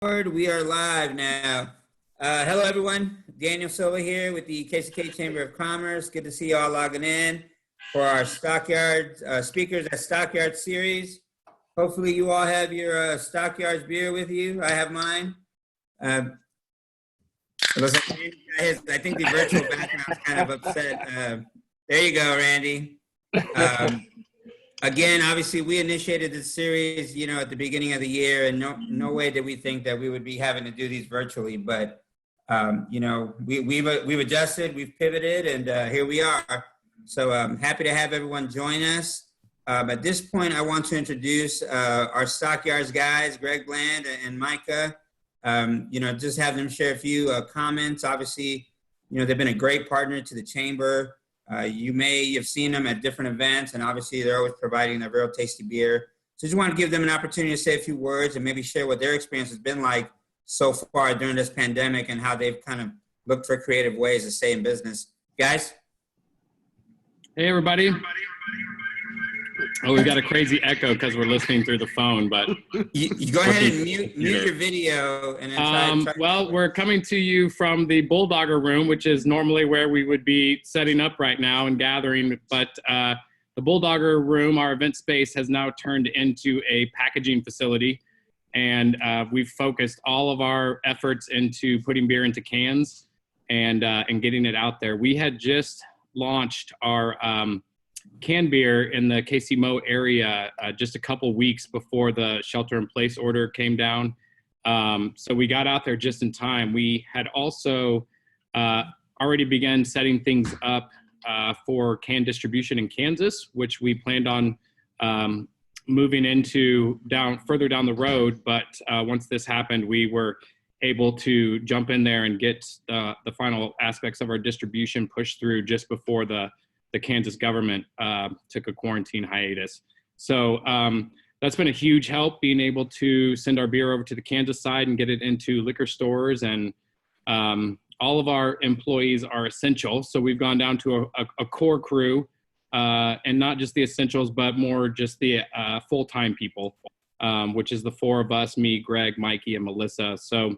We are live now. Hello, everyone. Daniel Silva here with the KCK Chamber of Commerce. Good to see you all logging in for our Stockyards speakers at Stockyards series. Hopefully, you all have your Stockyards beer with you. I have mine. I think the virtual background is kind of upset. There you go, Randy. Again, obviously, we initiated this series, at the beginning of the year, and no way did we think that we would be having to do these virtually. But, we've adjusted, we've pivoted, and here we are. So I'm happy to have everyone join us. At this point, I want to introduce our Stockyards guys, Greg Bland and Micah. Just have them share a few comments. Obviously, they've been a great partner to the Chamber. You may have seen them at different events, and obviously they're always providing a real tasty beer. So just want to give them an opportunity to say a few words and maybe share what their experience has been like so far during this pandemic and how they've kind of looked for creative ways to stay in business. Guys? Hey, everybody. Oh, we've got a crazy echo because we're listening through the phone, but you go ahead and mute your video and then try. Well, we're coming to you from the Bulldogger room, which is normally where we would be setting up right now and gathering. But the Bulldogger room, our event space, has now turned into a packaging facility, and we've focused all of our efforts into putting beer into cans and getting it out there. We had just launched our canned beer in the KCMO area just a couple weeks before the shelter-in-place order came down. So we got out there just in time. We had also already begun setting things up for can distribution in Kansas, which we planned on moving into further down the road. But once this happened, we were able to jump in there and get the final aspects of our distribution pushed through just before the Kansas government took a quarantine hiatus. So that's been a huge help, being able to send our beer over to the Kansas side and get it into liquor stores. And all of our employees are essential. So we've gone down to a core crew, and not just the essentials, but more just the full-time people, which is the four of us, me, Greg, Mikey, and Melissa. So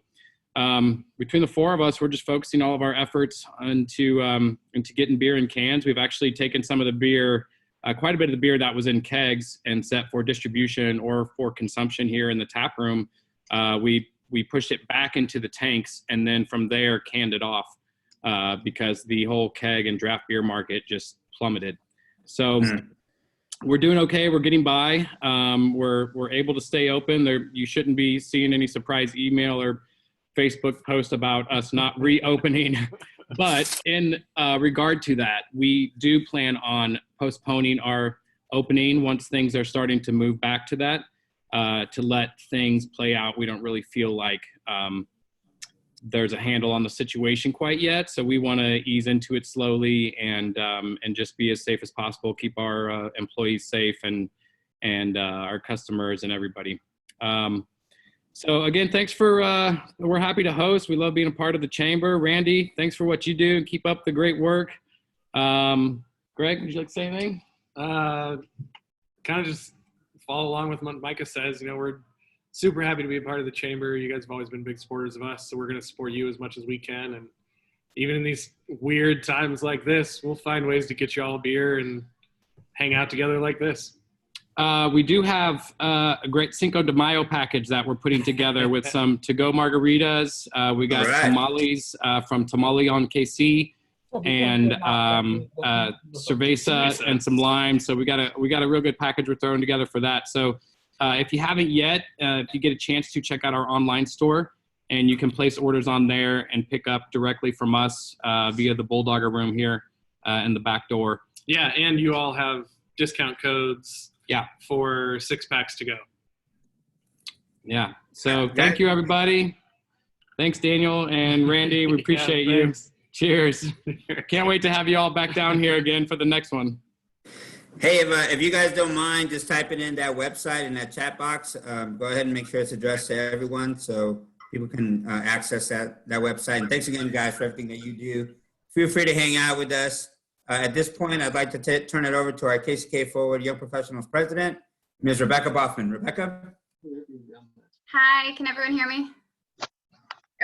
between the four of us, we're just focusing all of our efforts into getting beer in cans. We've actually taken some of the beer, quite a bit of the beer that was in kegs and set for distribution or for consumption here in the tap room. We pushed it back into the tanks and then from there canned it off because the whole keg and draft beer market just plummeted. So we're doing okay. We're getting by. We're able to stay open. You shouldn't be seeing any surprise email or Facebook post about us not reopening. But in regard to that, we do plan on postponing our opening once things are starting to move back to that, to let things play out. We don't really feel like there's a handle on the situation quite yet. So we want to ease into it slowly and just be as safe as possible, keep our employees safe and our customers and everybody. So again, thanks we're happy to host. We love being a part of the Chamber. Randy, thanks for what you do. Keep up the great work. Greg, would you like to say anything? Kind of just follow along with what Micah says. We're super happy to be a part of the Chamber. You guys have always been big supporters of us, so we're going to support you as much as we can. And even in these weird times like this, we'll find ways to get you all a beer and hang out together like this. We do have a great Cinco de Mayo package that we're putting together with some to-go margaritas. We got tamales from Tamale on KC and cerveza and some lime. So we got a real good package we're throwing together for that. So if you haven't yet, if you get a chance to check out our online store, and you can place orders on there and pick up directly from us via the Bulldogger room here in the back door. Yeah, and you all have discount codes. Yeah, for 6-packs to go. Yeah. So thank you, everybody. Thanks, Daniel and Randy. We appreciate you. Cheers. Can't wait to have you all back down here again for the next one. Hey, if you guys don't mind, just typing in that website in that chat box. Go ahead and make sure it's addressed to everyone so people can access that website. And thanks again, guys, for everything that you do. Feel free to hang out with us. At this point, I'd like to turn it over to our KCK Forward Young Professionals President, Ms. Rebecca Boffman. Rebecca? Hi, can everyone hear me?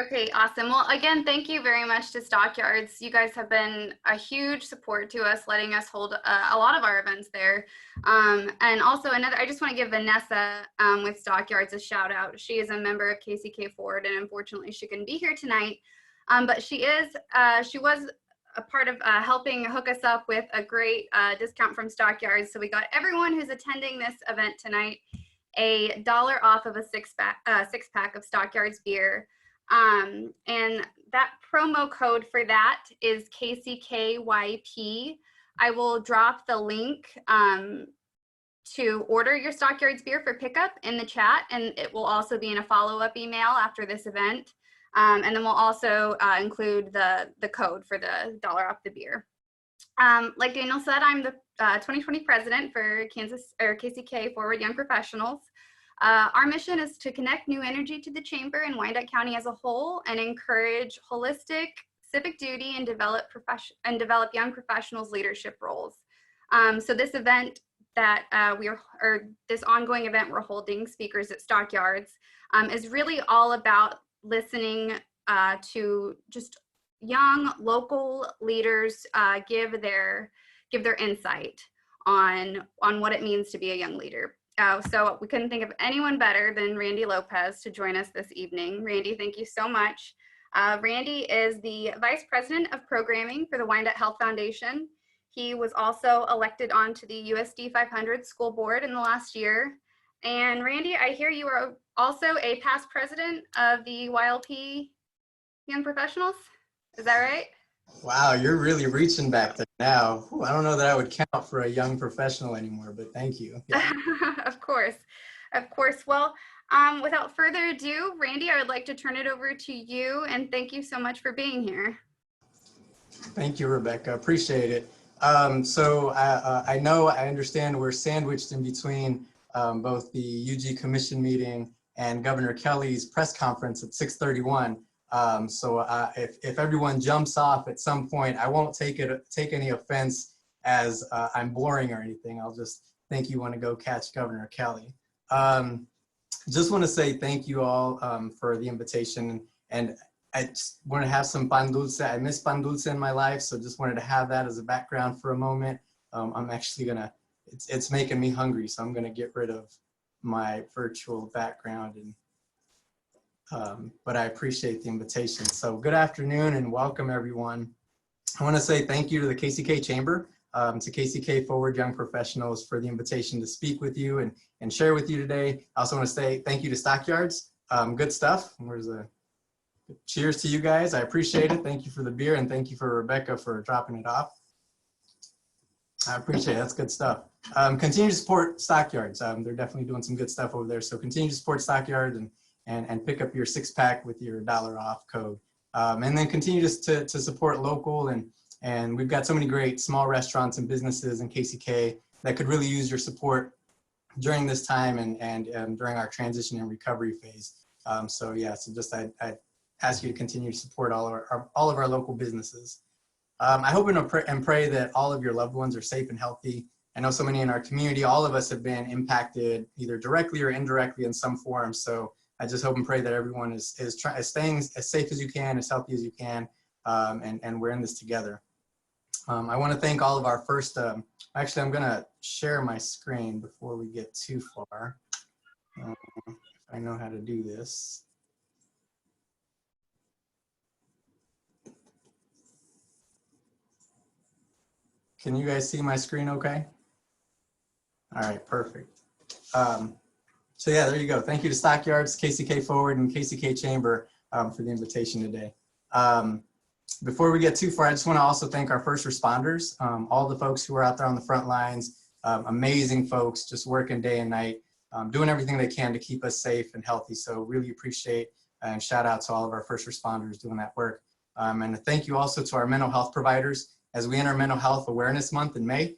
Okay, awesome. Well, again, thank you very much to Stockyards. You guys have been a huge support to us, letting us hold a lot of our events there. And also I just want to give Vanessa with Stockyards a shout out. She is a member of KCK Forward, and unfortunately she couldn't be here tonight. But she was a part of helping hook us up with a great discount from Stockyards. So we got everyone who's attending this event tonight $1 off of a six pack of Stockyards beer. And that promo code for that is KCKYP. I will drop the link to order your Stockyards beer for pickup in the chat, and it will also be in a follow-up email after this event. And then we'll also include the code for the $1 off the beer. Like Daniel said, I'm the 2020 president for KCK Forward Young Professionals. Our mission is to connect new energy to the chamber and Wyandotte County as a whole, and encourage holistic civic duty and develop young professionals' leadership roles. So this event this ongoing event we're holding, Speakers at Stockyards, is really all about listening to just young local leaders give their insight on what it means to be a young leader. So we couldn't think of anyone better than Randy Lopez to join us this evening. Randy, thank you so much. Randy is the Vice President of Programming for the Wyandotte Health Foundation. He was also elected onto the USD 500 school board in the last year. And Randy, I hear you are also a past president of the YLP Young Professionals. Is that right? Wow, you're really reaching back there now. Ooh, I don't know that I would count for a young professional anymore, but thank you. Yeah. Of course. Well, without further ado, Randy, I would like to turn it over to you, and thank you so much for being here. Thank you, Rebecca. Appreciate it. So I understand we're sandwiched in between both the UG Commission meeting and Governor Kelly's press conference at 6:31. So if everyone jumps off at some point, I won't take any offense as I'm boring or anything. I'll just think you want to go catch Governor Kelly. Just want to say thank you all for the invitation, and I just want to have some pan dulce. I miss pan dulce in my life, so just wanted to have that as a background for a moment. I'm actually gonna, it's making me hungry, so I'm gonna get rid of my virtual background, and but I appreciate the invitation. So good afternoon and welcome everyone. I want to say thank you to the KCK Chamber, to KCK Forward Young Professionals for the invitation to speak with you and share with you today. I also want to say thank you to Stockyards. Good stuff. Where's the cheers to you guys. I appreciate it. Thank you for the beer, and thank you for Rebecca for dropping it off. I appreciate it. That's good stuff. Continue to support Stockyards. They're definitely doing some good stuff over there. So continue to support Stockyards and pick up your 6-pack with your $1 off code. And then continue to support local, and we've got so many great small restaurants and businesses in KCK that could really use your support during this time and during our transition and recovery phase. So yeah, so just I ask you to continue to support all of our local businesses. I hope and pray that all of your loved ones are safe and healthy. I know so many in our community, all of us have been impacted either directly or indirectly in some form. So I just hope and pray that everyone is staying as safe as you can, as healthy as you can, and we're in this together. I want to thank all of our first, actually I'm gonna share my screen before we get too far. If I know how to do this. Can you guys see my screen okay? All right, perfect. So yeah, there you go. Thank you to Stockyards, KCK Forward, and KCK Chamber for the invitation today. Before we get too far, I just want to also thank our first responders, all the folks who are out there on the front lines, amazing folks just working day and night, doing everything they can to keep us safe and healthy. So really appreciate and shout out to all of our first responders doing that work. And thank you also to our mental health providers. As we enter Mental Health Awareness Month in May,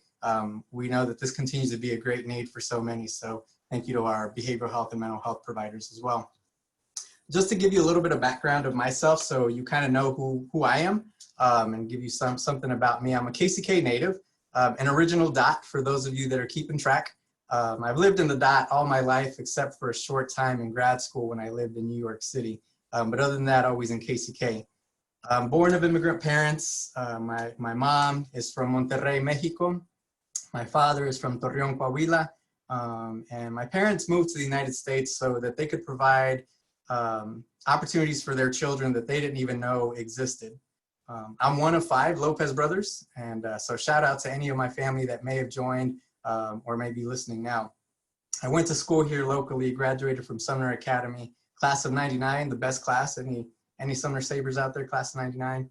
we know that this continues to be a great need for so many. So thank you to our behavioral health and mental health providers as well. Just to give you a little bit of background of myself, so you kind of know who I am, and give you something about me. I'm a KCK native, an original Dot for those of you that are keeping track. I've lived in the Dot all my life except for a short time in grad school when I lived in New York City. but other than that, always in KCK. Born of immigrant parents. My mom is from Monterrey, Mexico. My father is from Torreon, Coahuila. And my parents moved to the United States so that they could provide opportunities for their children that they didn't even know existed. I'm one of 5 Lopez brothers, and so shout out to any of my family that may have joined or may be listening now. I went to school here locally, graduated from Sumner Academy, class of 99, the best class. Any Sumner Sabres out there, class of 99,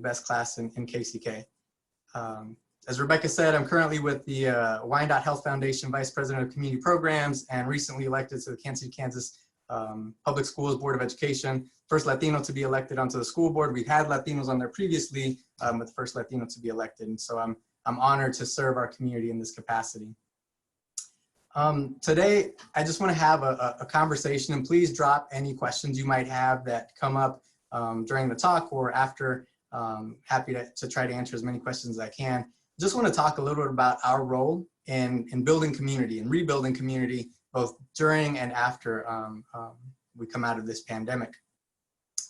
best class in KCK. As Rebecca said, I'm currently with the Wyandotte Health Foundation Vice President of Community Programs and recently elected to the Kansas City, Kansas Public Schools Board of Education. First Latino to be elected onto the school board. We've had Latinos on there previously, but the first Latino to be elected. And so I'm honored to serve our community in this capacity. Today, I just want to have a conversation, and please drop any questions you might have that come up during the talk or after. Happy to try to answer as many questions as I can. Just want to talk a little bit about our role in building community and rebuilding community, both during and after we come out of this pandemic.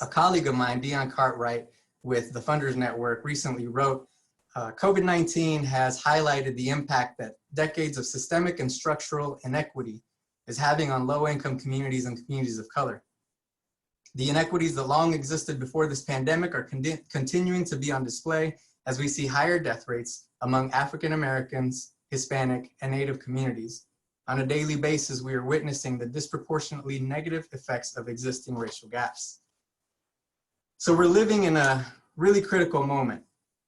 A colleague of mine, Dion Cartwright, with the Funders Network, recently wrote, COVID-19 has highlighted the impact that decades of systemic and structural inequity is having on low-income communities and communities of color. The inequities that long existed before this pandemic are continuing to be on display as we see higher death rates among African Americans, Hispanic, and Native communities. On a daily basis, we are witnessing the disproportionately negative effects of existing racial gaps. So we're living in a really critical moment,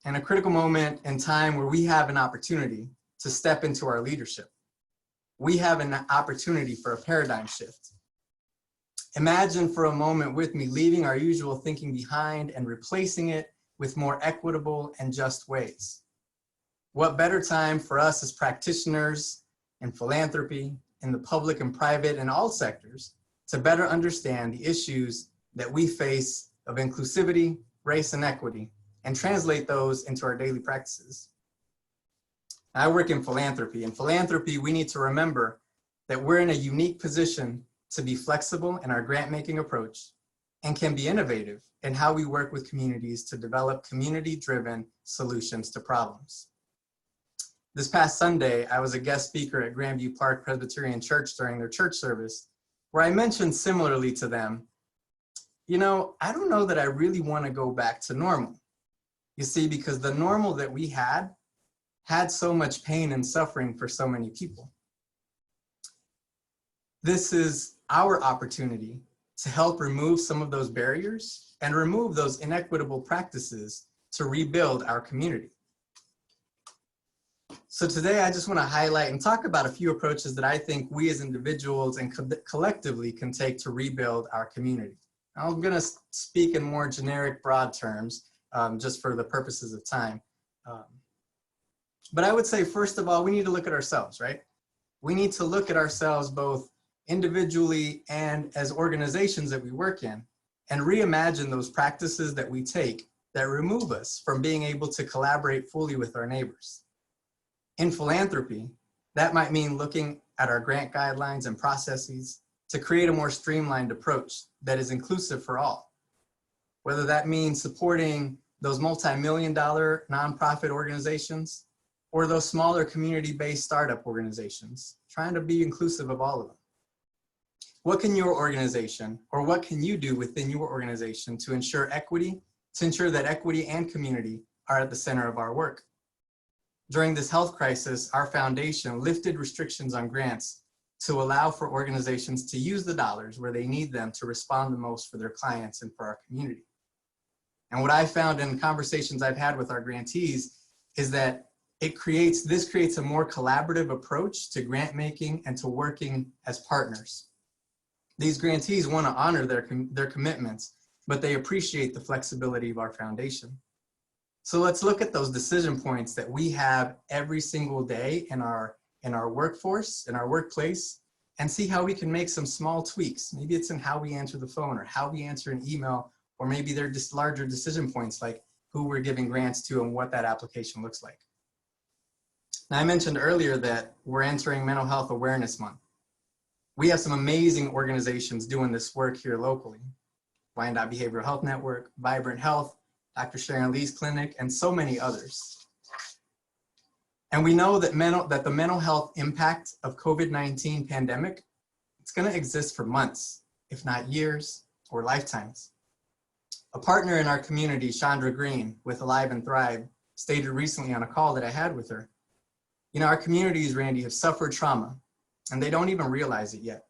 and a critical moment in time where we have an opportunity to step into our leadership. We have an opportunity for a paradigm shift. Imagine for a moment with me leaving our usual thinking behind and replacing it with more equitable and just ways. What better time for us as practitioners in philanthropy, in the public and private and all sectors, to better understand the issues that we face of inclusivity, race, and equity, and translate those into our daily practices. I work in philanthropy. In philanthropy, we need to remember that we're in a unique position to be flexible in our grant-making approach and can be innovative in how we work with communities to develop community-driven solutions to problems. This past Sunday, I was a guest speaker at Grandview Park Presbyterian Church during their church service, where I mentioned similarly to them, you know, I don't know that I really want to go back to normal. You see, because the normal that we had so much pain and suffering for so many people. This is our opportunity to help remove some of those barriers and remove those inequitable practices to rebuild our community. So today I just want to highlight and talk about a few approaches that I think we as individuals and collectively can take to rebuild our community. I'm going to speak in more generic, broad terms, just for the purposes of time. But I would say, first of all, we need to look at ourselves, right? We need to look at ourselves both individually and as organizations that we work in, and reimagine those practices that we take that remove us from being able to collaborate fully with our neighbors. In philanthropy, that might mean looking at our grant guidelines and processes to create a more streamlined approach that is inclusive for all. Whether that means supporting those multi-million-dollar nonprofit organizations or those smaller community-based startup organizations, trying to be inclusive of all of them. What can your organization, or what can you do within your organization to ensure equity, to ensure that equity and community are at the center of our work? During this health crisis, our foundation lifted restrictions on grants to allow for organizations to use the dollars where they need them to respond the most for their clients and for our community. And what I found in conversations I've had with our grantees is that this creates a more collaborative approach to grant making and to working as partners. These grantees want to honor their commitments, but they appreciate the flexibility of our foundation. So let's look at those decision points that we have every single day in our workforce, in our workplace, and see how we can make some small tweaks. Maybe it's in how we answer the phone or how we answer an email, or maybe they're just larger decision points like who we're giving grants to and what that application looks like. Now, I mentioned earlier that we're entering Mental Health Awareness Month. We have some amazing organizations doing this work here locally. Wyandotte Behavioral Health Network, Vibrant Health, Dr. Sharon Lee's clinic, and so many others. And we know that the mental health impact of COVID-19 pandemic, it's gonna exist for months, if not years or lifetimes. A partner in our community, Chandra Green with Alive and Thrive, stated recently on a call that I had with her, you know, our communities, Randy, have suffered trauma and they don't even realize it yet.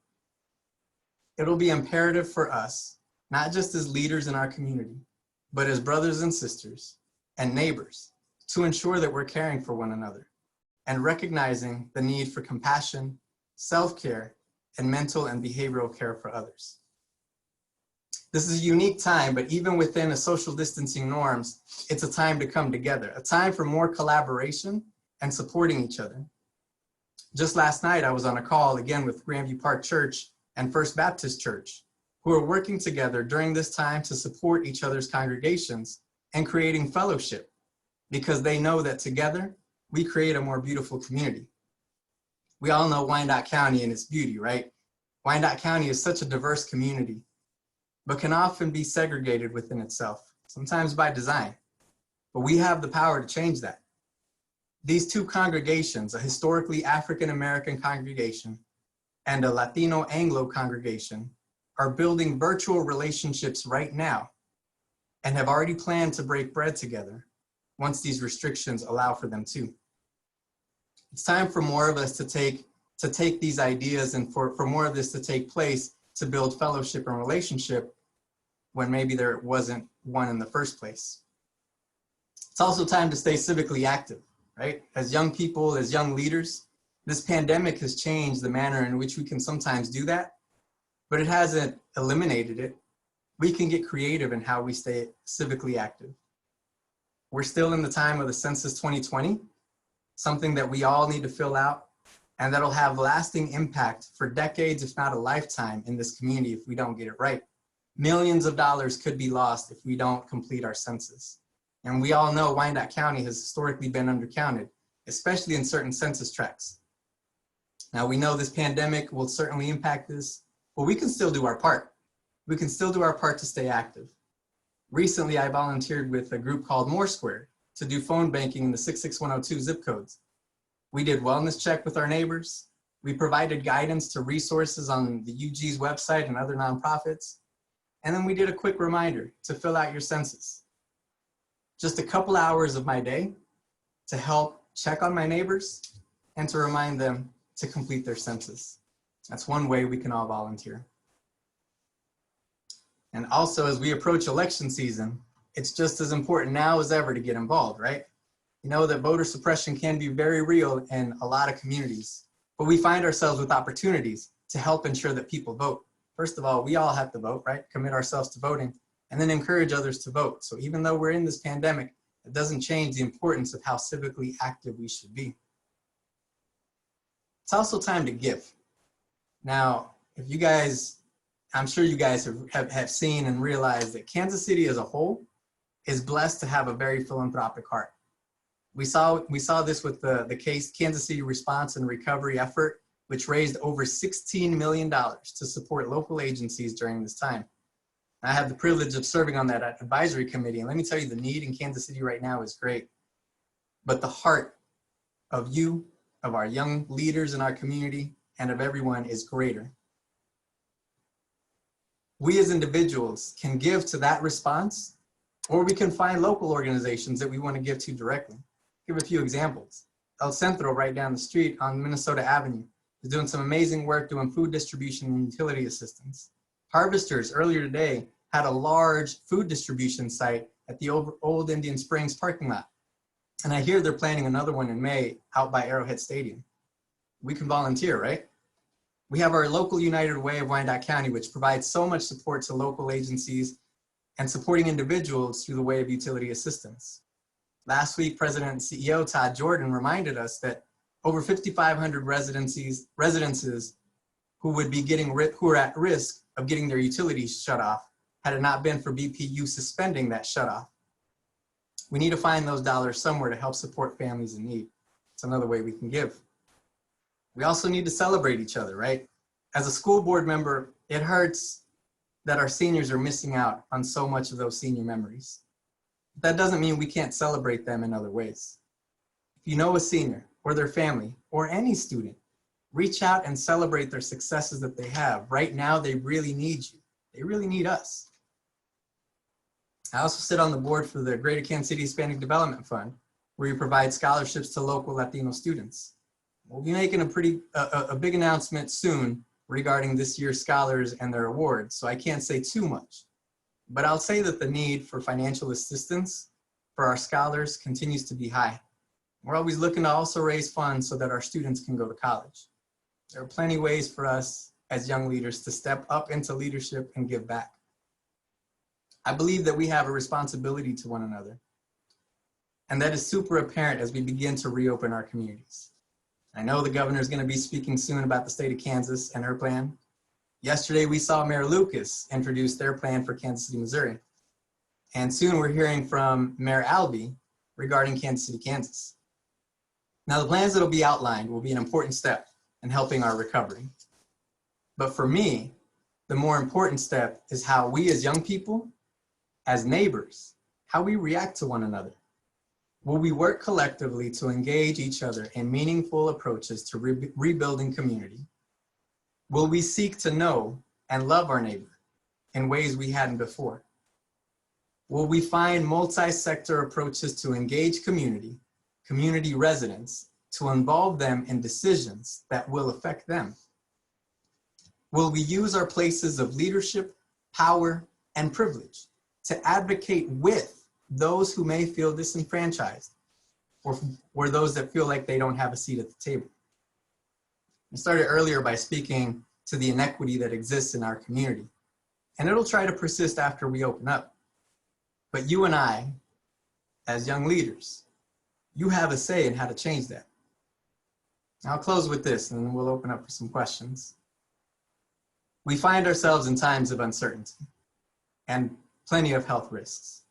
It'll be imperative for us, not just as leaders in our community, but as brothers and sisters and neighbors, to ensure that we're caring for one another and recognizing the need for compassion, self-care, and mental and behavioral care for others. This is a unique time, but even within a social distancing norms, it's a time to come together, a time for more collaboration and supporting each other. Just last night, I was on a call again with Grandview Park Church and First Baptist Church, who are working together during this time to support each other's congregations and creating fellowship, because they know that together, we create a more beautiful community. We all know Wyandotte County and its beauty, right? Wyandotte County is such a diverse community, but can often be segregated within itself, sometimes by design. But we have the power to change that. These two congregations, a historically African-American congregation and a Latino Anglo congregation, are building virtual relationships right now and have already planned to break bread together once these restrictions allow for them to. It's time for more of us to take these ideas and for more of this to take place, to build fellowship and relationship when maybe there wasn't one in the first place. It's also time to stay civically active, right? As young people, as young leaders, this pandemic has changed the manner in which we can sometimes do that, but it hasn't eliminated it. We can get creative in how we stay civically active. We're still in the time of the Census 2020, something that we all need to fill out, and that'll have lasting impact for decades, if not a lifetime, in this community if we don't get it right. Millions of dollars could be lost if we don't complete our census. And we all know Wyandotte County has historically been undercounted, especially in certain census tracts. Now we know this pandemic will certainly impact this, but we can still do our part. We can still do our part to stay active. Recently, I volunteered with a group called More Square to do phone banking in the 66102 zip codes. We did wellness check with our neighbors. We provided guidance to resources on the UG's website and other nonprofits. And then we did a quick reminder to fill out your census. Just a couple hours of my day to help check on my neighbors and to remind them to complete their census. That's one way we can all volunteer. And also, as we approach election season, it's just as important now as ever to get involved, right? You know that voter suppression can be very real in a lot of communities, but we find ourselves with opportunities to help ensure that people vote. First of all, we all have to vote, right? Commit ourselves to voting, and then encourage others to vote. So even though we're in this pandemic, it doesn't change the importance of how civically active we should be. It's also time to give. Now, if you guys, I'm sure you guys have seen and realized that Kansas City as a whole is blessed to have a very philanthropic heart. We saw this with the Kansas City Response and Recovery effort, which raised over $16 million to support local agencies during this time. I had the privilege of serving on that advisory committee, and let me tell you, the need in Kansas City right now is great. But the heart of you, of our young leaders in our community, and of everyone is greater. We as individuals can give to that response, or we can find local organizations that we want to give to directly. Give a few examples. El Centro, right down the street on Minnesota Avenue, is doing some amazing work doing food distribution and utility assistance. Harvesters earlier today had a large food distribution site at the old Indian Springs parking lot. And I hear they're planning another one in May out by Arrowhead Stadium. We can volunteer, right? We have our local United Way of Wyandotte County, which provides so much support to local agencies and supporting individuals through the way of utility assistance. Last week, President and CEO Todd Jordan reminded us that over 5,500 residences who are at risk of getting their utilities shut off had it not been for BPU suspending that shutoff. We need to find those dollars somewhere to help support families in need. It's another way we can give. We also need to celebrate each other, right? As a school board member, it hurts that our seniors are missing out on so much of those senior memories. That doesn't mean we can't celebrate them in other ways. If you know a senior or their family or any student, reach out and celebrate their successes that they have. Right now, they really need you. They really need us. I also sit on the board for the Greater Kansas City Hispanic Development Fund, where we provide scholarships to local Latino students. We'll be making a big announcement soon regarding this year's scholars and their awards, so I can't say too much. But I'll say that the need for financial assistance for our scholars continues to be high. We're always looking to also raise funds so that our students can go to college. There are plenty of ways for us as young leaders to step up into leadership and give back. I believe that we have a responsibility to one another, and that is super apparent as we begin to reopen our communities. I know the governor is going to be speaking soon about the state of Kansas and her plan. Yesterday, we saw Mayor Lucas introduce their plan for Kansas City, Missouri. And soon we're hearing from Mayor Albee regarding Kansas City, Kansas. Now, the plans that will be outlined will be an important step in helping our recovery. But for me, the more important step is how we as young people, as neighbors, how we react to one another. Will we work collectively to engage each other in meaningful approaches to rebuilding community? Will we seek to know and love our neighbor in ways we hadn't before? Will we find multi-sector approaches to engage community residents, to involve them in decisions that will affect them? Will we use our places of leadership, power, and privilege to advocate with those who may feel disenfranchised, or those that feel like they don't have a seat at the table? I started earlier by speaking to the inequity that exists in our community, and it'll try to persist after we open up. But you and I, as young leaders, you have a say in how to change that. I'll close with this, and then we'll open up for some questions. We find ourselves in times of uncertainty and plenty of health risks.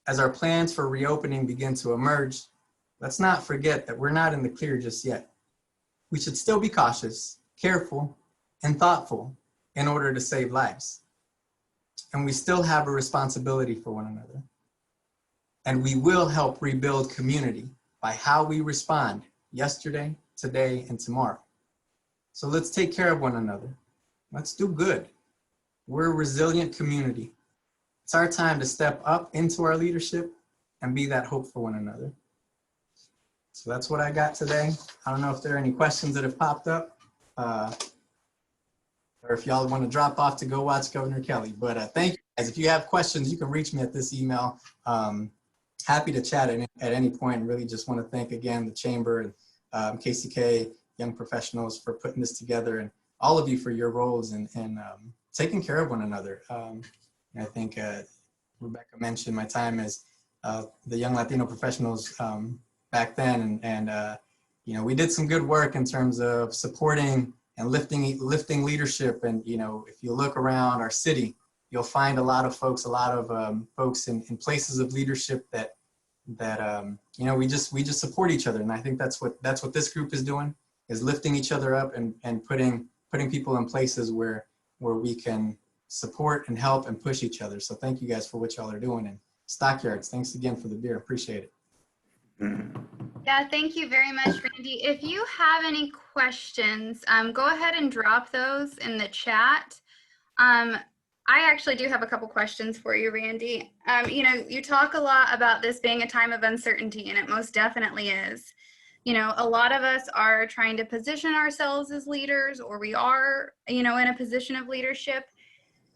As our plans for reopening begin to emerge, let's not forget that we're not in the clear just yet. We should still be cautious, careful, and thoughtful in order to save lives. And we still have a responsibility for one another. And we will help rebuild community by how we respond yesterday, today, and tomorrow. So let's take care of one another. Let's do good. We're a resilient community. It's our time to step up into our leadership and be that hope for one another. So that's what I got today. I don't know if there are any questions that have popped up, or if y'all want to drop off to go watch Governor Kelly. But thank you guys. If you have questions, you can reach me at this email. Happy to chat at any point. Really just want to thank again the Chamber and KCK Young Professionals for putting this together, and all of you for your roles in taking care of one another. I think Rebecca mentioned my time as the Young Latino Professionals back then, and you know, we did some good work in terms of supporting and lifting leadership. And you know, if you look around our city, you'll find a lot of folks in places of leadership that you know, we just support each other. And I think that's what this group is doing, is lifting each other up and putting people in places where we can support and help and push each other. So thank you guys for what y'all are doing. And Stockyards, thanks again for the beer. Appreciate it. Yeah, thank you very much, Randy. If you have any questions, go ahead and drop those in the chat. I actually do have a couple questions for you, Randy. You know, you talk a lot about this being a time of uncertainty, and it most definitely is. You know, a lot of us are trying to position ourselves as leaders, or we are, you know, in a position of leadership.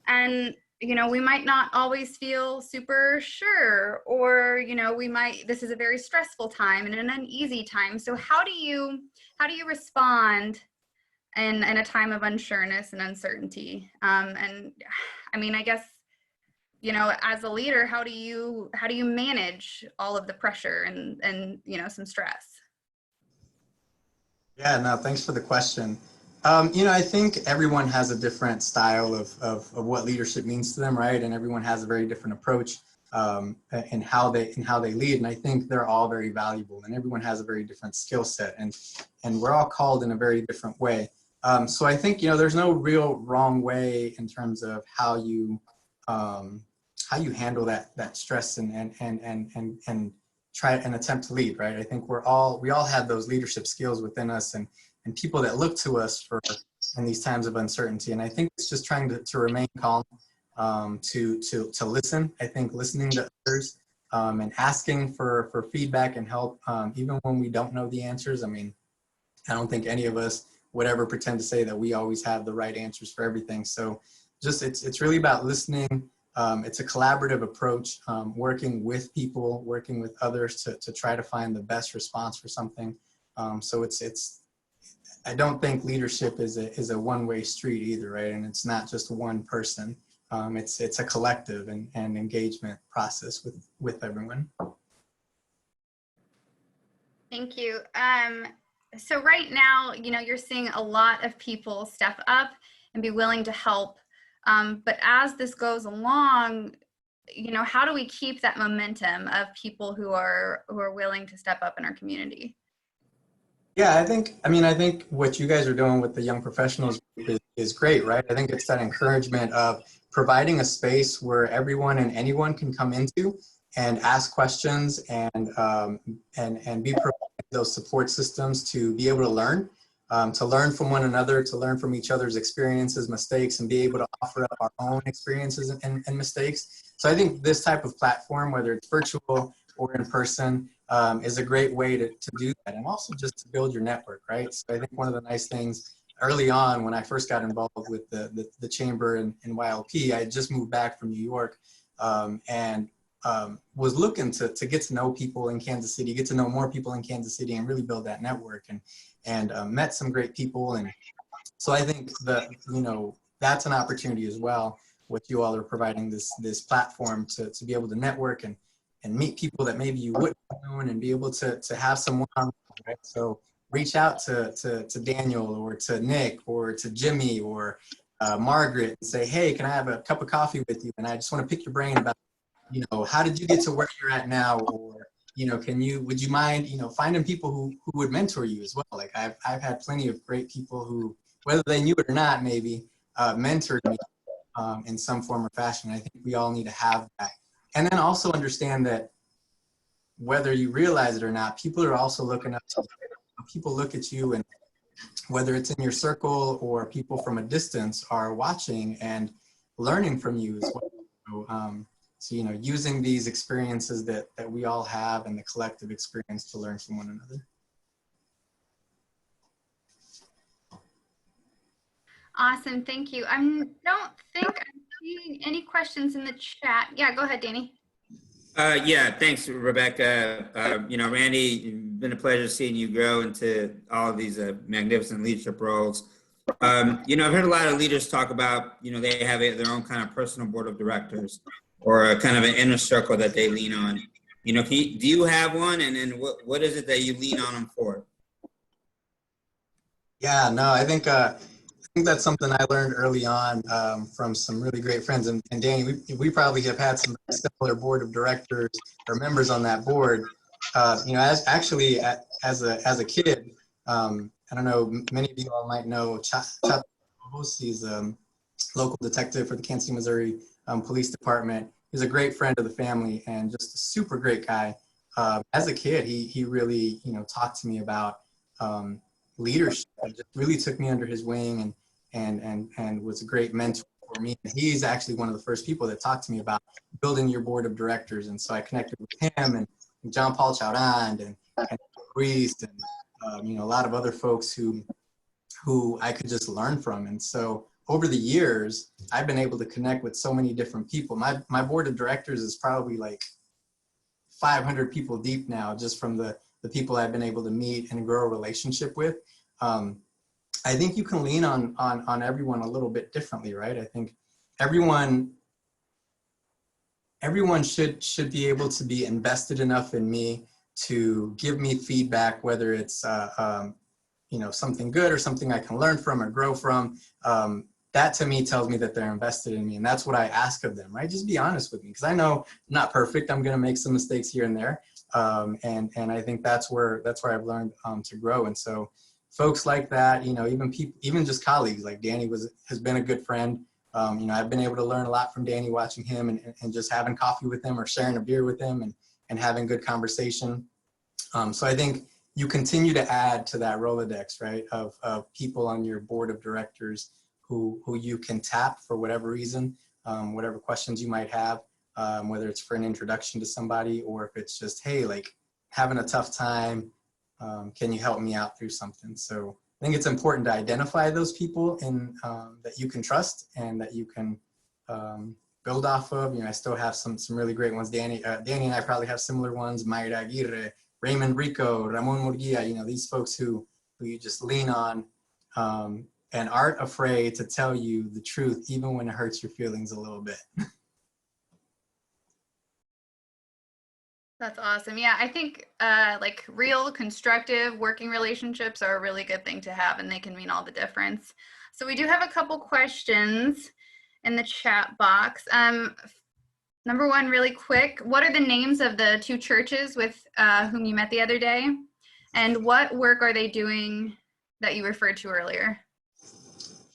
And, you know, we might not always feel super sure, or, you know, this is a very stressful time and an uneasy time. So how do you respond in a time of unsureness and uncertainty? And I mean, I guess, you know, as a leader, how do you manage all of the pressure and you know, some stress? Yeah, no, thanks for the question. You know, I think everyone has a different style of what leadership means to them, right? And everyone has a very different approach in how they lead. And I think they're all very valuable, and everyone has a very different skill set, and we're all called in a very different way. So I think, there's no real wrong way in terms of how you handle that stress and try and attempt to lead, right? I think we all have those leadership skills within us, and people that look to us in these times of uncertainty. And I think it's just trying to remain calm, to listen. I think listening to others, and asking for feedback and help, even when we don't know the answers. I mean, I don't think any of us would ever pretend to say that we always have the right answers for everything. So just it's really about listening. It's a collaborative approach, working with people, working with others to try to find the best response for something. So I don't think leadership is a one-way street either, right? And it's not just one person. It's a collective and engagement process with everyone. Thank you. So right now, you're seeing a lot of people step up and be willing to help. But as this goes along, how do we keep that momentum of people who are willing to step up in our community? Yeah, I think what you guys are doing with the young professionals is great, right? I think it's that encouragement of providing a space where everyone and anyone can come into and ask questions and be provided those support systems to be able to learn from one another, to learn from each other's experiences, mistakes, and be able to offer up our own experiences and mistakes. So I think this type of platform, whether it's virtual or in person, is a great way to do that, and also just to build your network, right? So I think one of the nice things early on when I first got involved with the chamber and YLP, I had just moved back from New York, and was looking to get to know people in Kansas City, get to know more people in Kansas City, and really build that network, and met some great people. And so I think that, that's an opportunity as well, what you all are providing this platform to be able to network and meet people that maybe you wouldn't have known, and be able to have someone, right? So reach out to Daniel or to Nick or to Jimmy or Margaret and say, hey, can I have a cup of coffee with you? And I just want to pick your brain about, how did you get to where you're at now? Or, would you mind, finding people who would mentor you as well? Like I've had plenty of great people who, whether they knew it or not, maybe mentored me in some form or fashion. I think we all need to have that. And then also understand that whether you realize it or not, people are also looking up to you. People look at you, and whether it's in your circle or people from a distance are watching and learning from you as well. So, using these experiences that we all have and the collective experience to learn from one another. Awesome, thank you. I don't think I'm seeing any questions in the chat. Yeah, go ahead, Danny. Yeah, thanks, Rebecca. Randy, it's been a pleasure seeing you grow into all of these magnificent leadership roles. I've heard a lot of leaders talk about, they have their own kind of personal board of directors, or a kind of an inner circle that they lean on. Do you have one? And then what is it that you lean on them for? Yeah, no, I think that's something I learned early on from some really great friends. And Danny, we probably have had some similar board of directors or members on that board. As a kid, I don't know, many of you all might know Chop. He's a local detective for the Kansas City, Missouri Police Department. He's a great friend of the family and just a super great guy. As a kid, he really, talked to me about leadership. It just really took me under his wing and was a great mentor for me. And he's actually one of the first people that talked to me about building your board of directors. And so I connected with him and John Paul Chaudand and Priest and a lot of other folks who I could just learn from. And so over the years, I've been able to connect with so many different people. My board of directors is probably like 500 people deep now, just from the people I've been able to meet and grow a relationship with. I think you can lean on everyone a little bit differently, right? I think everyone should be able to be invested enough in me to give me feedback, whether it's something good or something I can learn from or grow from. That to me tells me that they're invested in me, and that's what I ask of them, right? Just be honest with me, because I know I'm not perfect. I'm going to make some mistakes here and there, and I think that's where I've learned to grow. And so folks like that, you know, even people, even just colleagues, like Danny has been a good friend. You know, I've been able to learn a lot from Danny watching him and just having coffee with him or sharing a beer with him and having good conversation. So I think you continue to add to that Rolodex, right, of people on your board of directors who you can tap for whatever reason, whatever questions you might have, whether it's for an introduction to somebody or if it's just, hey, like having a tough time, can you help me out through something? So I think it's important to identify those people that you can trust and that you can build off of. You know, I still have some really great ones. Danny and I probably have similar ones. Mayra Aguirre, Raymond Rico, Ramon Murguia, you know, these folks who you just lean on and aren't afraid to tell you the truth, even when it hurts your feelings a little bit. That's awesome. Yeah, I think like real constructive working relationships are a really good thing to have, and they can mean all the difference. So we do have a couple questions in the chat box. Number one, really quick, what are the names of the two churches with whom you met the other day? And what work are they doing that you referred to earlier?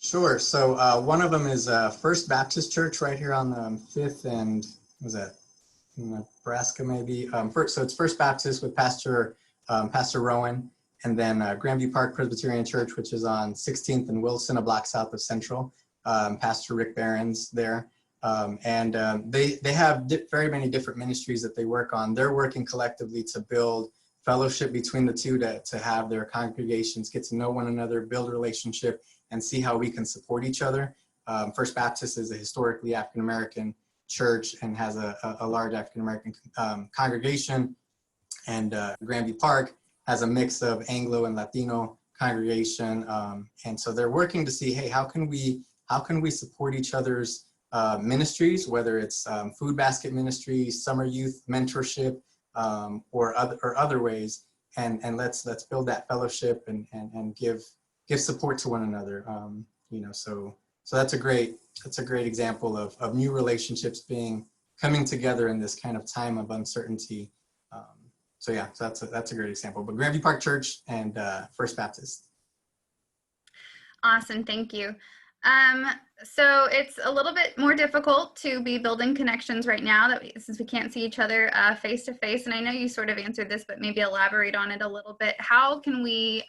Sure. So one of them is First Baptist Church right here on the 5th and, what was that, Nebraska maybe. So it's First Baptist with Pastor Rowan, and then Grandview Park Presbyterian Church, which is on 16th and Wilson, a block south of Central. Pastor Rick Barron's there. They have very many different ministries that they work on. They're working collectively to build fellowship between the two, to have their congregations get to know one another, build a relationship, and see how we can support each other. First Baptist is a historically African-American church and has a large African-American congregation, and Grandview Park has a mix of Anglo and Latino congregation, and so they're working to see, hey, how can we support each other's ministries, whether it's food basket ministries, summer youth mentorship, or other ways, and let's build that fellowship and give support to one another. You know, so that's a great example of new relationships coming together in this kind of time of uncertainty. So yeah, so that's a great example. But Grandview Park Church and First Baptist. Awesome, thank you. So it's a little bit more difficult to be building connections right now since we can't see each other face to face. And I know you sort of answered this, but maybe elaborate on it a little bit. How can we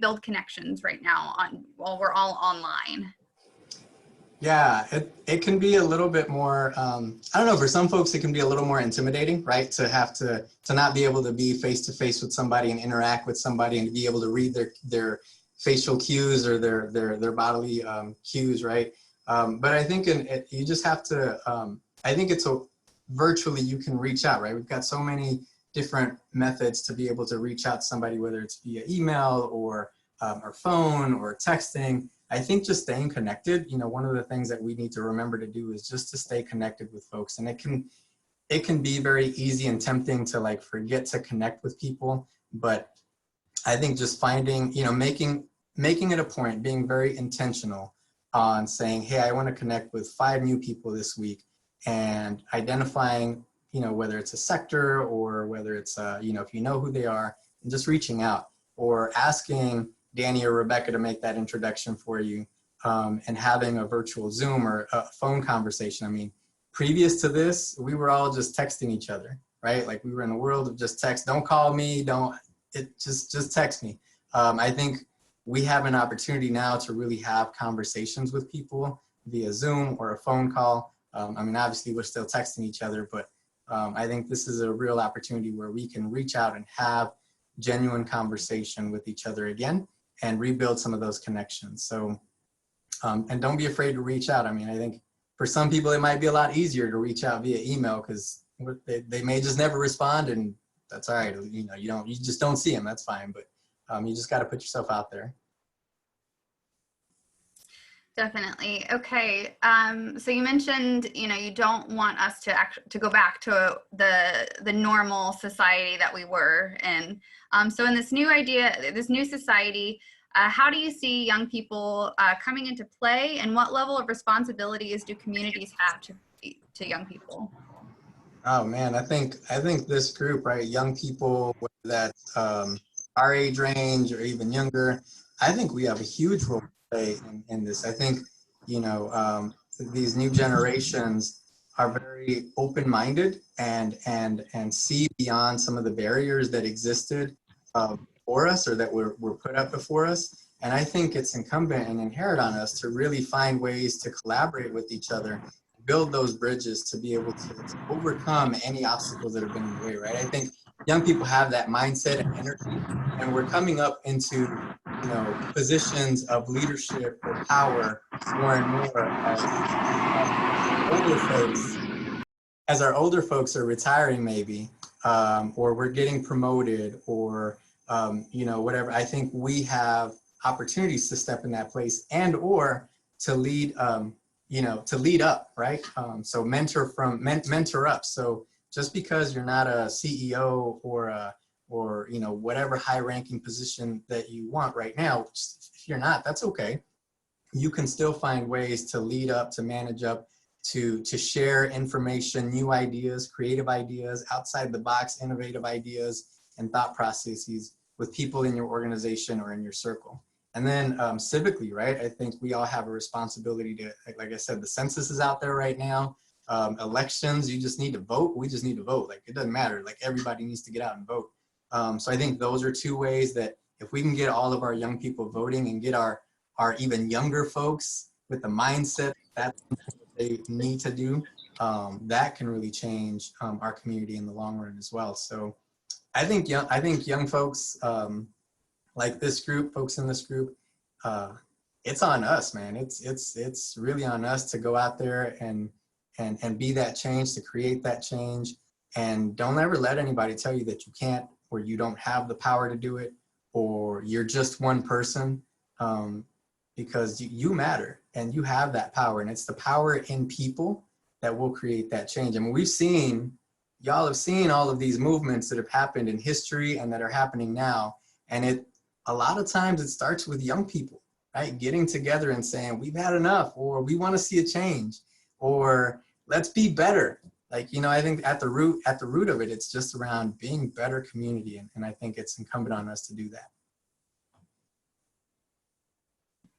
build connections right now while we're all online? Yeah, it can be a little bit more, I don't know, for some folks it can be a little more intimidating, right? To have to not be able to be face to face with somebody and interact with somebody and to be able to read their facial cues or their bodily cues, right? But I think you just have to, I think virtually you can reach out, right? We've got so many different methods to be able to reach out to somebody, whether it's via email or phone or texting. I think just staying connected, you know, one of the things that we need to remember to do is just to stay connected with folks. And it can be very easy and tempting to like forget to connect with people, but I think just finding, you know, making it a point, being very intentional on saying, hey, I want to connect with 5 new people this week, and identifying, you know, whether it's a sector or whether it's, you know, if you know who they are, and just reaching out or asking Danny or Rebecca to make that introduction for you, and having a virtual Zoom or a phone conversation. I mean, previous to this, we were all just texting each other, right? Like we were in a world of just text. Don't call me, just text me. I think we have an opportunity now to really have conversations with people via Zoom or a phone call. I mean, obviously we're still texting each other, but I think this is a real opportunity where we can reach out and have genuine conversation with each other again and rebuild some of those connections. So, and don't be afraid to reach out. I mean, I think for some people, it might be a lot easier to reach out via email because they may just never respond, and that's all right. You know, you just don't see them. That's fine. But you just got to put yourself out there. Definitely. Okay. So you mentioned, you know, you don't want us to go back to the normal society that we were in. So in this new society, how do you see young people coming into play, and what level of responsibilities do communities have to young people? Oh man, I think this group, right, young people, whether that's our age range or even younger, I think we have a huge role to play in this. I think, you know, these new generations are very open-minded and see beyond some of the barriers that existed for us or that were put up before us. And I think it's incumbent and inherent on us to really find ways to collaborate with each other, build those bridges to be able to overcome any obstacles that have been in the way, right? I think young people have that mindset and energy, and we're coming up into, you know, positions of leadership or power more and more as our older folks are retiring maybe, or we're getting promoted or, you know, whatever. I think we have opportunities to step in that place and or to lead, you know, to lead up, right? So mentor up. So just because you're not a CEO or you know, whatever high ranking position that you want right now, if you're not, that's okay. You can still find ways to lead up, to manage up, to share information, new ideas, creative ideas, outside the box, innovative ideas and thought processes with people in your organization or in your circle. And then civically, right? I think we all have a responsibility to, like I said, the census is out there right now. Elections, you just need to vote. We just need to vote. Like, it doesn't matter. Like, everybody needs to get out and vote. So I think those are two ways that if we can get all of our young people voting and get our even younger folks with the mindset that's what they need to do, that can really change our community in the long run as well. So I think young folks, like this group, folks in this group, it's on us, man. It's really on us to go out there and be that change, to create that change. And don't ever let anybody tell you that you can't, or you don't have the power to do it, or you're just one person, because you matter and you have that power. And it's the power in people that will create that change. I mean, y'all have seen all of these movements that have happened in history and that are happening now. And a lot of times it starts with young people, right? Getting together and saying, we've had enough, or we want to see a change, or let's be better. Like, you know, I think at the root of it, it's just around being better community. And I think it's incumbent on us to do that.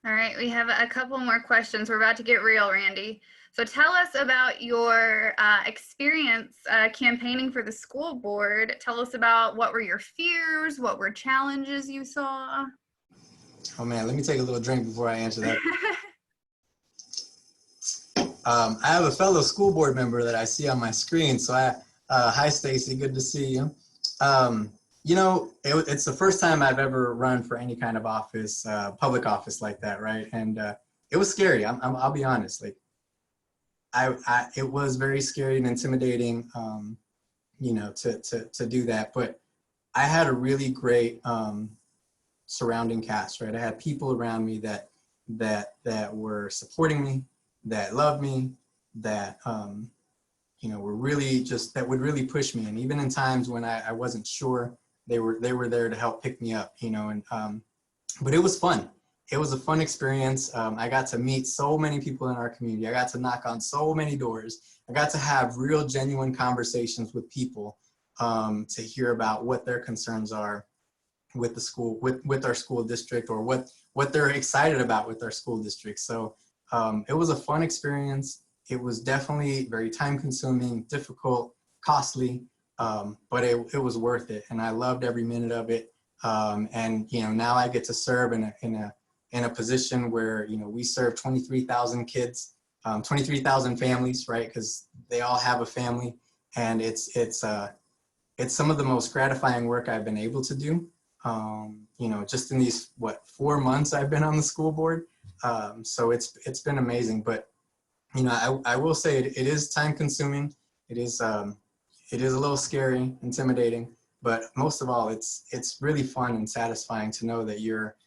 All right, we have a couple more questions. We're about to get real, Randy. So tell us about your experience campaigning for the school board. Tell us about what were your fears, what were challenges you saw? Oh man, let me take a little drink before I answer that. I have a fellow school board member that I see on my screen. So hi Stacy, good to see you. You know, it's the first time I've ever run for any kind of office, public office like that, right? And it was scary. I'll be honest. Like, it was very scary and intimidating, you know, to do that. But I had a really great surrounding cast, right? I had people around me that were supporting me, that loved me, that you know, were really that would really push me. And even in times when I wasn't sure, they were there to help pick me up, you know. And but it was fun. It was a fun experience. I got to meet so many people in our community. I got to knock on so many doors. I got to have real, genuine conversations with people to hear about what their concerns are with the school, with our school district, or what they're excited about with our school district. So it was a fun experience. It was definitely very time-consuming, difficult, costly, but it was worth it, and I loved every minute of it. And you know, now I get to serve in a position where, you know, we serve 23,000 kids, 23,000 families, right? Because they all have a family, and it's some of the most gratifying work I've been able to do. You know, just in these 4 months I've been on the school board. So it's been amazing. But you know, I will say it is time consuming. It is a little scary, intimidating, but most of all, it's really fun and satisfying to know that you're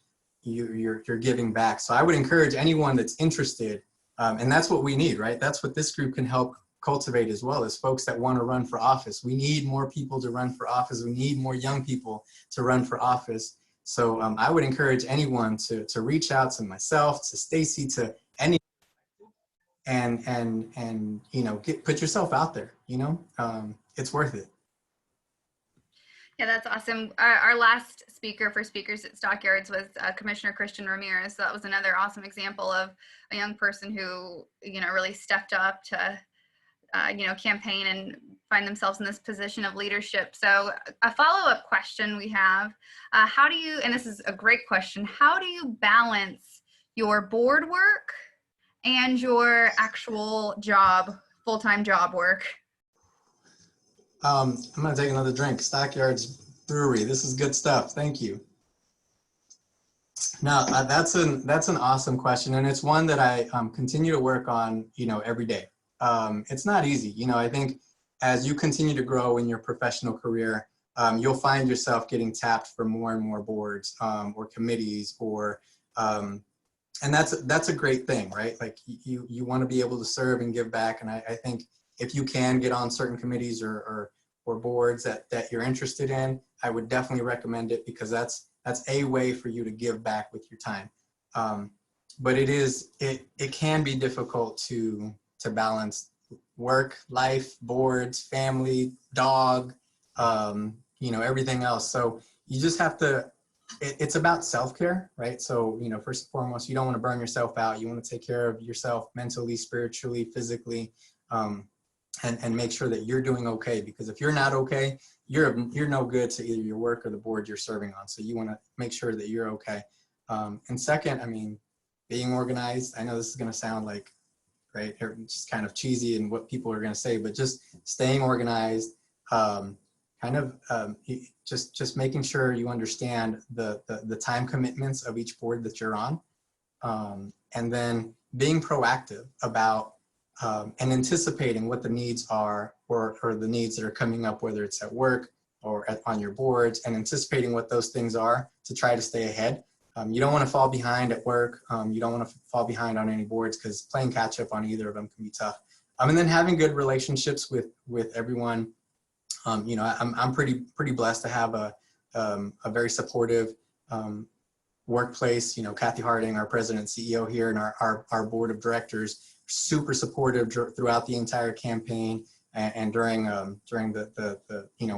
giving back. So I would encourage anyone that's interested, and that's what we need, right? That's what this group can help cultivate as well, as folks that want to run for office. We need more people to run for office. We need more young people to run for office. So I would encourage anyone to reach out to myself, to Stacy, to any, and you know, put yourself out there. You know, it's worth it. Yeah, that's awesome. Our last speaker for Speakers at Stockyards was Commissioner Christian Ramirez. So that was another awesome example of a young person who, really stepped up to, campaign and find themselves in this position of leadership. So a follow-up question we have, how do you, and this is a great question, how do you balance your board work and your actual job, full-time job work? I'm gonna take another drink. Stockyards Brewery. This is good stuff. Thank you. Now that's an awesome question, and it's one that I continue to work on, every day. It's not easy. I think as you continue to grow in your professional career, you'll find yourself getting tapped for more and more boards or committees, or and that's a great thing, right? Like you want to be able to serve and give back, and I think if you can get on certain committees or boards that you're interested in, I would definitely recommend it, because that's a way for you to give back with your time. But it can be difficult to balance work, life, boards, family, dog, everything else. So you just have to, it's about self-care, right? So, first and foremost, you don't want to burn yourself out. You want to take care of yourself mentally, spiritually, physically, and make sure that you're doing okay, because if you're not okay, you're no good to either your work or the board you're serving on. So you want to make sure that you're okay. And second, being organized. I know this is going to sound like, right, just kind of cheesy and what people are going to say, but just staying organized, just making sure you understand the time commitments of each board that you're on, and then being proactive about and anticipating what the needs are, or the needs that are coming up, whether it's at work or on your boards, and anticipating what those things are to try to stay ahead. You don't want to fall behind at work. You don't want to fall behind on any boards, because playing catch up on either of them can be tough. And then having good relationships with everyone. I'm pretty blessed to have a very supportive workplace. Kathy Harding, our president and CEO here, and our board of directors, super supportive throughout the entire campaign, and during the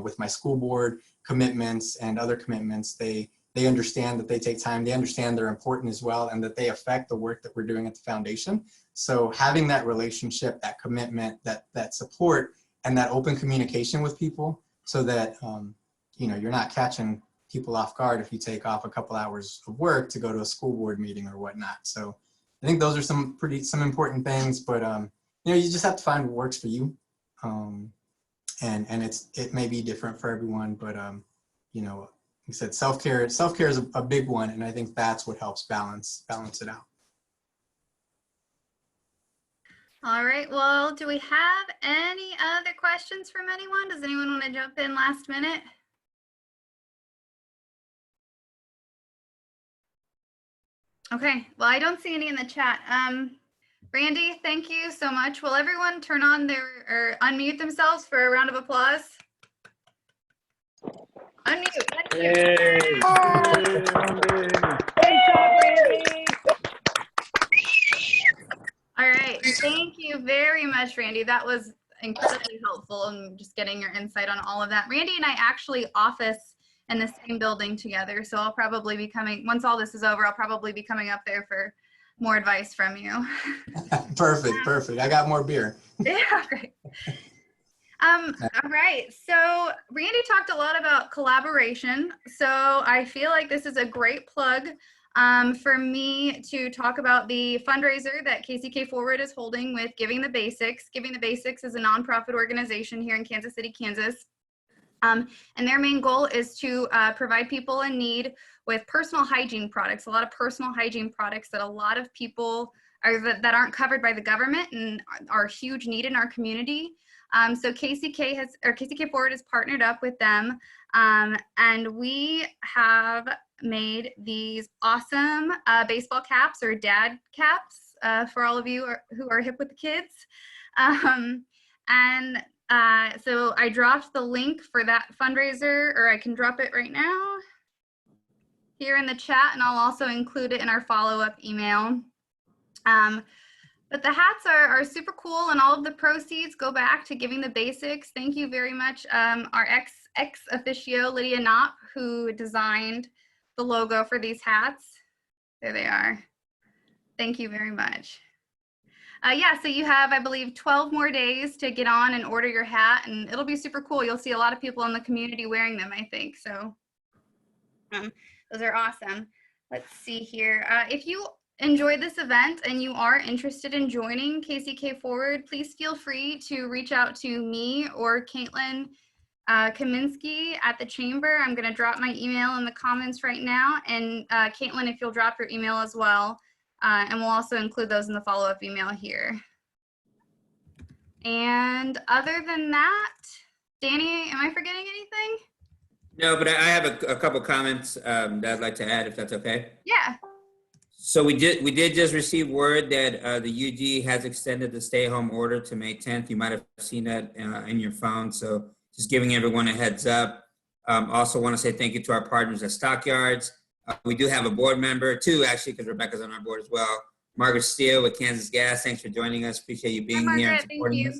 with my school board commitments and other commitments, they understand that they take time. They understand they're important as well, and that they affect the work that we're doing at the foundation. So having that relationship, that commitment, that support, and that open communication with people, so that you're not catching people off guard if you take off a couple hours of work to go to a school board meeting or whatnot. So I think those are some important things, but you just have to find what works for you, and it may be different for everyone, but like I said, self-care is a big one, and I think that's what helps balance it out. All right, well, do we have any other questions from anyone? Does anyone want to jump in last minute? Okay, well, I don't see any in the chat. Randy, thank you so much. Will everyone turn on or unmute themselves for a round of applause? Unmute. Yay. All right, thank you very much, Randy. That was incredibly helpful in just getting your insight on all of that. Randy and I actually office in the same building together, so I'll probably be coming, once all this is over, I'll probably be coming up there for more advice from you. Perfect. I got more beer. Yeah, great. All right, so Randy talked a lot about collaboration, so I feel like this is a great plug for me to talk about the fundraiser that KCK Forward is holding with Giving the Basics. Giving the Basics is a nonprofit organization here in Kansas City, Kansas. And their main goal is to provide people in need with personal hygiene products, a lot of personal hygiene products that a lot of people that aren't covered by the government and are a huge need in our community. So KCK Forward has partnered up with them, and we have made these awesome baseball caps, or dad caps, for all of you who are hip with the kids. So I dropped the link for that fundraiser, or I can drop it right now here in the chat, and I'll also include it in our follow-up email. But the hats are super cool, and all of the proceeds go back to Giving the Basics. Thank you very much, our ex officio, Lydia Knopp, who designed the logo for these hats. There they are. Thank you very much. Yeah, so you have, I believe, 12 more days to get on and order your hat, and it'll be super cool. You'll see a lot of people in the community wearing them, I think. So those are awesome. Let's see here. If you enjoyed this event and you are interested in joining KCK Forward, please feel free to reach out to me or Caitlin Kaminsky at the Chamber. I'm going to drop my email in the comments right now. And Caitlin, if you'll drop your email as well. And we'll also include those in the follow-up email here. And other than that, Danny, am I forgetting anything? No, but I have a couple comments that I'd like to add, if that's okay. Yeah. So we did just receive word that the UG has extended the stay-home order to May 10th. You might have seen that in your phone. So just giving everyone a heads up. Also want to say thank you to our partners at Stockyards. We do have a board member, two actually, because Rebecca's on our board as well. Margaret Steele with Kansas Gas. Thanks for joining us. Appreciate you being here and supporting us.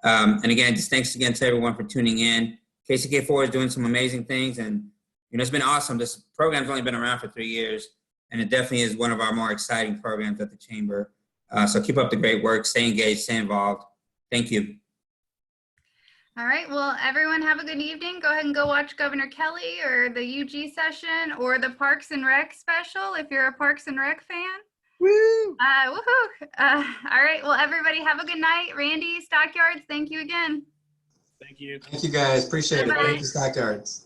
And again, just thanks again to everyone for tuning in. KCK4 is doing some amazing things, and it's been awesome. This program's only been around for 3 years, and it definitely is one of our more exciting programs at the Chamber. So keep up the great work. Stay engaged. Stay involved. Thank you. All right, well, everyone have a good evening. Go ahead and go watch Governor Kelly or the UG session or the Parks and Rec special if you're a Parks and Rec fan. Woo! Woohoo! All right, well, everybody have a good night. Randy, Stockyards, thank you again. Thank you. Thank you guys. Appreciate it. Bye-bye. Thank you, Stockyards.